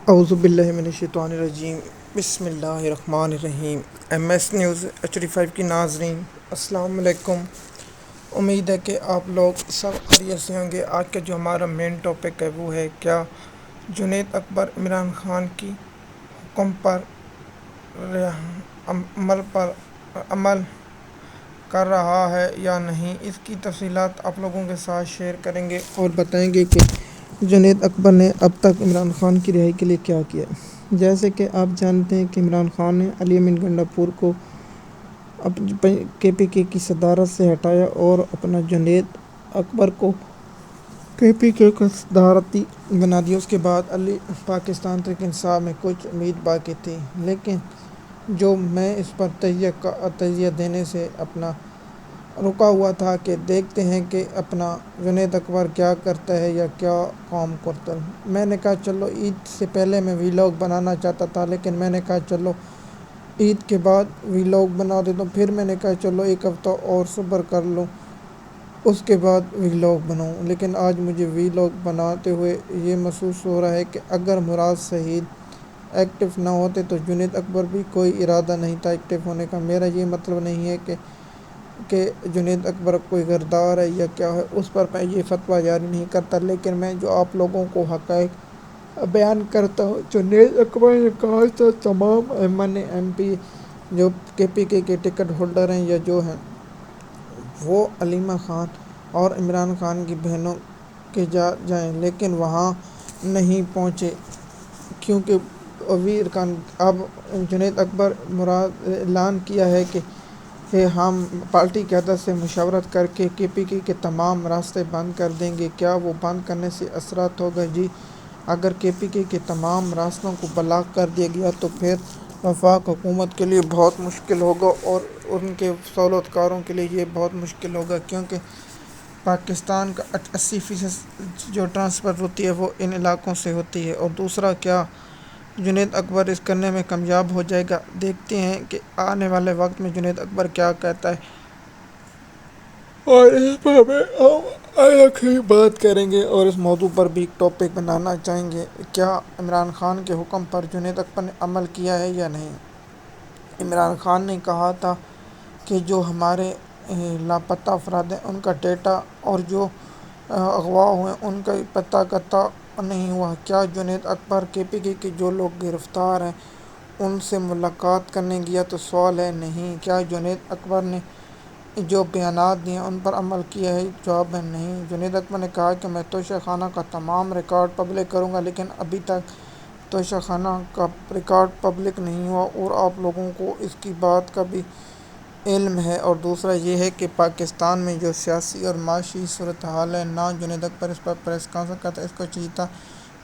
اعوذ باللہ من الشیطان الرجیم، بسم اللہ الرحمن الرحیم۔ ایم ایس نیوز HD5 کی ناظرین، السلام علیکم۔ امید ہے کہ آپ لوگ سب خیریت سے ہوں گے۔ آج کا جو ہمارا مین ٹاپک ہے وہ ہے کیا جنید اکبر عمران خان کی حکم پر عمل کر رہا ہے یا نہیں۔ اس کی تفصیلات آپ لوگوں کے ساتھ شیئر کریں گے اور بتائیں گے کہ جنید اکبر نے اب تک عمران خان کی رہائی کے لیے کیا کیا۔ جیسے کہ آپ جانتے ہیں کہ عمران خان نے علی امین گنڈا پور کو KPK کی صدارت سے ہٹایا اور اپنا جنید اکبر کو KPK کا صدارتی بنا دیا۔ اس کے بعد پاکستان تحریک انصاف میں کچھ امید باقی تھی، لیکن جو میں اس پر تجزیہ دینے سے اپنا رکا ہوا تھا کہ دیکھتے ہیں کہ اپنا جنید اکبر کیا کرتا ہے یا کیا کام کرتا ہے۔ میں نے کہا چلو عید سے پہلے میں ویلاگ بنانا چاہتا تھا، لیکن میں نے کہا چلو عید کے بعد ویلاگ بنا دیتا ہوں۔ پھر میں نے کہا چلو ایک ہفتہ اور صبر کر لوں، اس کے بعد ویلاگ بناؤں۔ لیکن آج مجھے ویلاگ بناتے ہوئے یہ محسوس ہو رہا ہے کہ اگر مراد سعید ایکٹیو نہ ہوتے تو جنید اکبر بھی کوئی ارادہ نہیں تھا ایکٹیو ہونے کا۔ میرا یہ مطلب نہیں ہے کہ جنید اکبر کوئی غدار ہے یا کیا ہے، اس پر میں یہ فتویٰ جاری نہیں کرتا، لیکن میں جو آپ لوگوں کو حقائق بیان کرتا ہوں۔ جنید اکبر نے کہا تھا تمام MP جو KPK کے ٹکٹ ہولڈر ہیں یا جو ہیں وہ علیمہ خان اور عمران خان کی بہنوں کے جائیں، لیکن وہاں نہیں پہنچے کیونکہ اب جنید اکبر اعلان کیا ہے کہ ہم پارٹی قیادت سے مشاورت کر کے KPK کے تمام راستے بند کر دیں گے۔ کیا وہ بند کرنے سے اثرات ہوگا؟ جی، اگر KPK کے تمام راستوں کو بلاک کر دیا گیا تو پھر وفاق حکومت کے لیے بہت مشکل ہوگا اور ان کے سہولت کاروں کے لیے یہ بہت مشکل ہوگا، کیونکہ پاکستان کا 80% جو ٹرانسفر ہوتی ہے وہ ان علاقوں سے ہوتی ہے۔ اور دوسرا، کیا جنید اکبر اس کرنے میں کامیاب ہو جائے گا؟ دیکھتے ہیں کہ آنے والے وقت میں جنید اکبر کیا کہتا ہے، اور اس پر ہم آخری بات کریں گے اور اس موضوع پر بھی ایک ٹاپک بنانا چاہیں گے۔ کیا عمران خان کے حکم پر جنید اکبر نے عمل کیا ہے یا نہیں؟ عمران خان نے کہا تھا کہ جو ہمارے لاپتہ افراد ہیں ان کا ڈیٹا اور جو اغوا ہوئے ان کا پتہ نہیں ہوا۔ کیا جنید اکبر KPK کے جو لوگ گرفتار ہیں ان سے ملاقات کرنے گیا؟ تو سوال ہے نہیں۔ کیا جنید اکبر نے جو بیانات دیے ان پر عمل کیا ہے؟ جواب ہے نہیں۔ جنید اکبر نے کہا کہ میں توشہ خانہ کا تمام ریکارڈ پبلک کروں گا، لیکن ابھی تک توشہ خانہ کا ریکارڈ پبلک نہیں ہوا اور آپ لوگوں کو اس کی بات کا بھی علم ہے۔ اور دوسرا یہ ہے کہ پاکستان میں جو سیاسی اور معاشی صورتحال ہے، نہ جنید اکبر اس پر پریس کانفرنس کرتا، اس کو چاہیے تھا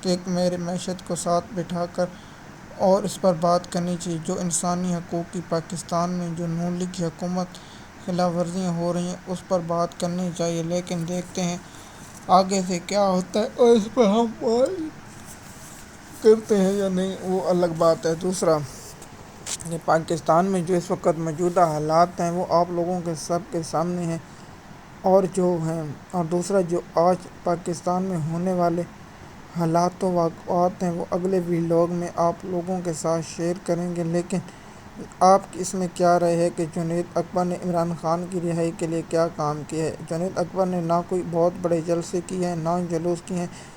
کہ میرے معیشت کو ساتھ بٹھا کر اور اس پر بات کرنی چاہیے۔ جو انسانی حقوق کی پاکستان میں جو نون لیگ کی حکومت خلاف ورزیاں ہو رہی ہیں اس پر بات کرنی چاہیے، لیکن دیکھتے ہیں آگے سے کیا ہوتا ہے اور اس پر ہم بات کرتے ہیں یا نہیں، وہ الگ بات ہے۔ دوسرا، پاکستان میں جو اس وقت موجودہ حالات ہیں وہ آپ لوگوں کے سب کے سامنے ہیں اور دوسرا جو آج پاکستان میں ہونے والے حالات و واقعات ہیں وہ اگلے ویلاگ میں آپ لوگوں کے ساتھ شیئر کریں گے۔ لیکن آپ کی اس میں کیا رائے ہے کہ جنید اکبر نے عمران خان کی رہائی کے لیے کیا کام کیا ہے؟ جنید اکبر نے نہ کوئی بہت بڑے جلسے کیے ہیں، نہ جلوس کیے ہیں۔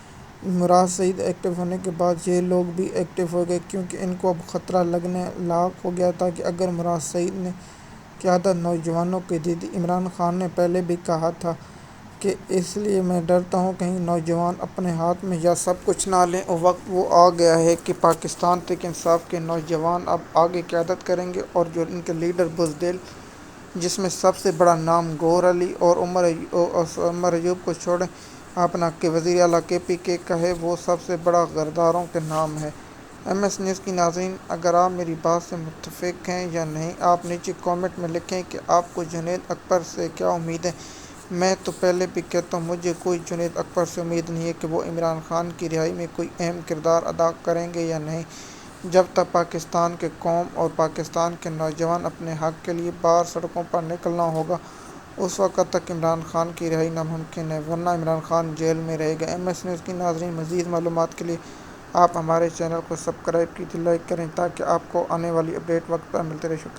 مراد سعید ایکٹیو ہونے کے بعد یہ لوگ بھی ایکٹیو ہو گئے، کیونکہ ان کو اب خطرہ لگنے لاحق ہو گیا تھا کہ اگر مراد سعید نے قیادت نوجوانوں کی دی تھی۔ عمران خان نے پہلے بھی کہا تھا کہ اس لیے میں ڈرتا ہوں کہیں نوجوان اپنے ہاتھ میں یا سب کچھ نہ لیں، اور وقت وہ آ گیا ہے کہ پاکستان تحریک انصاف کے نوجوان اب آگے قیادت کریں گے، اور جو ان کے لیڈر بزدل، جس میں سب سے بڑا نام گور علی اور عمر ایوب کو چھوڑیں اپنا کہ وزیر اعلیٰ KPK کا ہے، وہ سب سے بڑا غداروں کے نام ہے۔ MS نیوز کی ناظرین، اگر آپ میری بات سے متفق ہیں یا نہیں، آپ نیچے کامنٹ میں لکھیں کہ آپ کو جنید اکبر سے کیا امید ہے۔ میں تو پہلے بھی کہتا ہوں مجھے کوئی جنید اکبر سے امید نہیں ہے کہ وہ عمران خان کی رہائی میں کوئی اہم کردار ادا کریں گے یا نہیں۔ جب تک پاکستان کے قوم اور پاکستان کے نوجوان اپنے حق کے لیے باہر سڑکوں پر نکلنا ہوگا، اس وقت تک عمران خان کی رہائی ناممکن ہے، ورنہ عمران خان جیل میں رہے گا۔ MS نیوز کی ناظرین، مزید معلومات کے لیے آپ ہمارے چینل کو سبسکرائب کیجیے، لائک کریں تاکہ آپ کو آنے والی اپڈیٹ وقت پر ملتے رہے۔ شکریہ۔